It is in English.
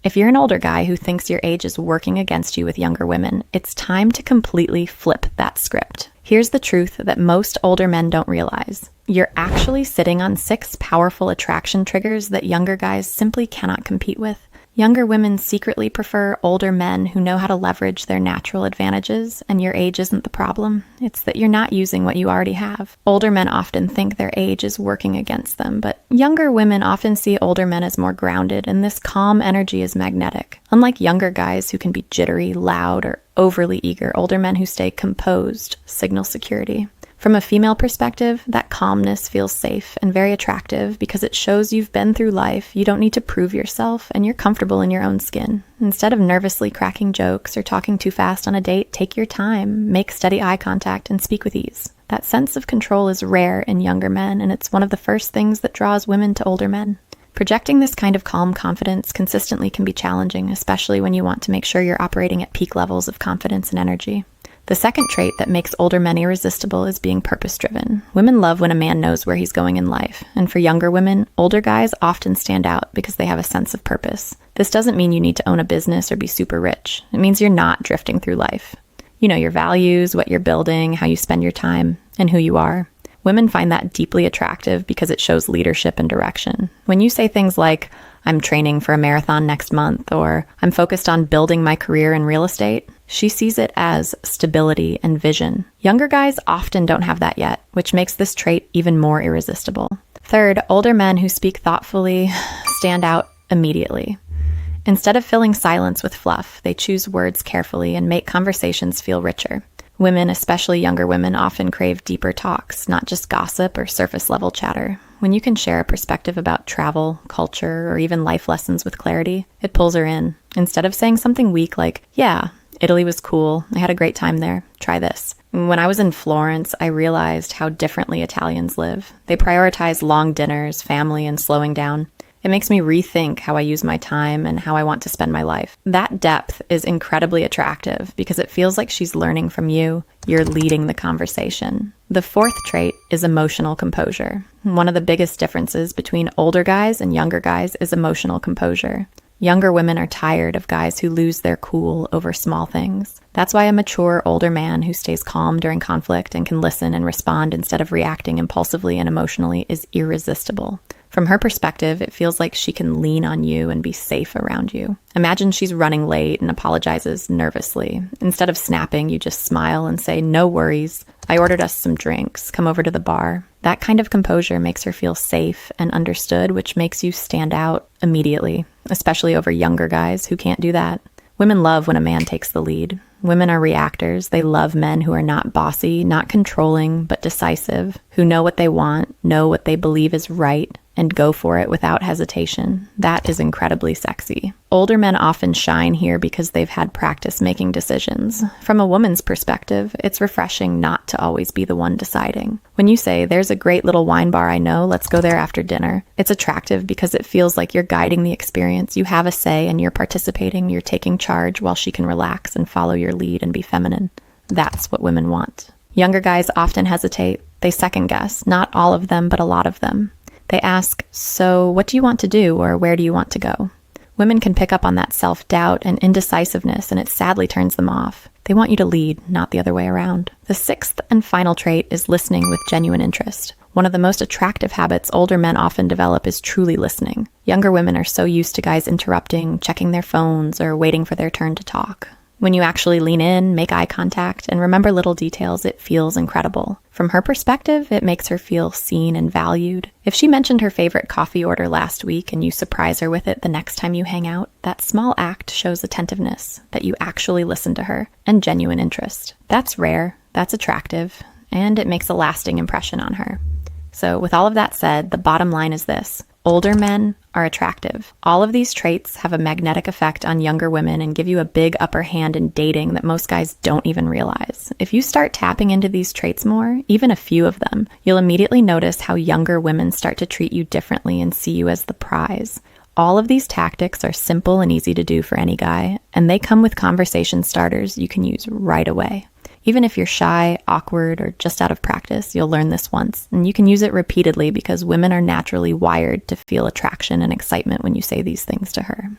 If you're an older guy who thinks your age is working against you with younger women, it's time to completely flip that script. Here's the truth that most older men don't realize. You're actually sitting on 6 powerful attraction triggers that younger guys simply cannot compete with. Younger women secretly prefer older men who know how to leverage their natural advantages, and your age isn't the problem. It's that you're not using what you already have. Older men often think their age is working against them, but younger women often see older men as more grounded, and this calm energy is magnetic. Unlike younger guys who can be jittery, loud, or overly eager, older men who stay composed signal security. From a female perspective, that calmness feels safe and very attractive because it shows you've been through life, you don't need to prove yourself, and you're comfortable in your own skin. Instead of nervously cracking jokes or talking too fast on a date, take your time, make steady eye contact, and speak with ease. That sense of control is rare in younger men, and it's one of the first things that draws women to older men. Projecting this kind of calm confidence consistently can be challenging, especially when you want to make sure you're operating at peak levels of confidence and energy. The second trait that makes older men irresistible is being purpose-driven. Women love when a man knows where he's going in life, and for younger women, older guys often stand out because they have a sense of purpose. This doesn't mean you need to own a business or be super rich. It means you're not drifting through life. You know your values, what you're building, how you spend your time, and who you are. Women find that deeply attractive because it shows leadership and direction. When you say things like, "I'm training for a marathon next month," or "I'm focused on building my career in real estate," she sees it as stability and vision. Younger guys often don't have that yet, which makes this trait even more irresistible. Third, older men who speak thoughtfully stand out immediately. Instead of filling silence with fluff, they choose words carefully and make conversations feel richer. Women, especially younger women, often crave deeper talks, not just gossip or surface-level chatter. When you can share a perspective about travel, culture, or even life lessons with clarity, it pulls her in. Instead of saying something weak like, "Yeah, Italy was cool. I had a great time there. Try this." When I was in Florence, I realized how differently Italians live. They prioritize long dinners, family, and slowing down. It makes me rethink how I use my time and how I want to spend my life. That depth is incredibly attractive because it feels like she's learning from you. You're leading the conversation. The fourth trait is emotional composure. One of the biggest differences between older guys and younger guys is emotional composure. Younger women are tired of guys who lose their cool over small things. That's why a mature, older man who stays calm during conflict and can listen and respond instead of reacting impulsively and emotionally is irresistible. From her perspective, it feels like she can lean on you and be safe around you. Imagine she's running late and apologizes nervously. Instead of snapping, you just smile and say, "No worries. I ordered us some drinks. Come over to the bar." That kind of composure makes her feel safe and understood, which makes you stand out immediately, especially over younger guys who can't do that. Women love when a man takes the lead. Women are reactors. They love men who are not bossy, not controlling, but decisive, who know what they want, know what they believe is right, and go for it without hesitation. That is incredibly sexy. Older men often shine here because they've had practice making decisions. From a woman's perspective, it's refreshing not to always be the one deciding. When you say, "There's a great little wine bar I know, let's go there after dinner," it's attractive because it feels like you're guiding the experience. You have a say and you're participating, you're taking charge while she can relax and follow your lead and be feminine. That's what women want. Younger guys often hesitate. They second guess. Not all of them, but a lot of them. They ask, "So what do you want to do?" or "Where do you want to go?" Women can pick up on that self-doubt and indecisiveness, and it sadly turns them off. They want you to lead, not the other way around. The sixth and final trait is listening with genuine interest. One of the most attractive habits older men often develop is truly listening. Younger women are so used to guys interrupting, checking their phones, or waiting for their turn to talk. When you actually lean in, make eye contact, and remember little details, it feels incredible. From her perspective, it makes her feel seen and valued. If she mentioned her favorite coffee order last week and you surprise her with it the next time you hang out, that small act shows attentiveness, that you actually listen to her, and genuine interest. That's rare, that's attractive, and it makes a lasting impression on her. So with all of that said, the bottom line is this. Older men are attractive. All of these traits have a magnetic effect on younger women and give you a big upper hand in dating that most guys don't even realize. If you start tapping into these traits more, even a few of them, you'll immediately notice how younger women start to treat you differently and see you as the prize. All of these tactics are simple and easy to do for any guy, and they come with conversation starters you can use right away. Even if you're shy, awkward, or just out of practice, you'll learn this once, and you can use it repeatedly because women are naturally wired to feel attraction and excitement when you say these things to her.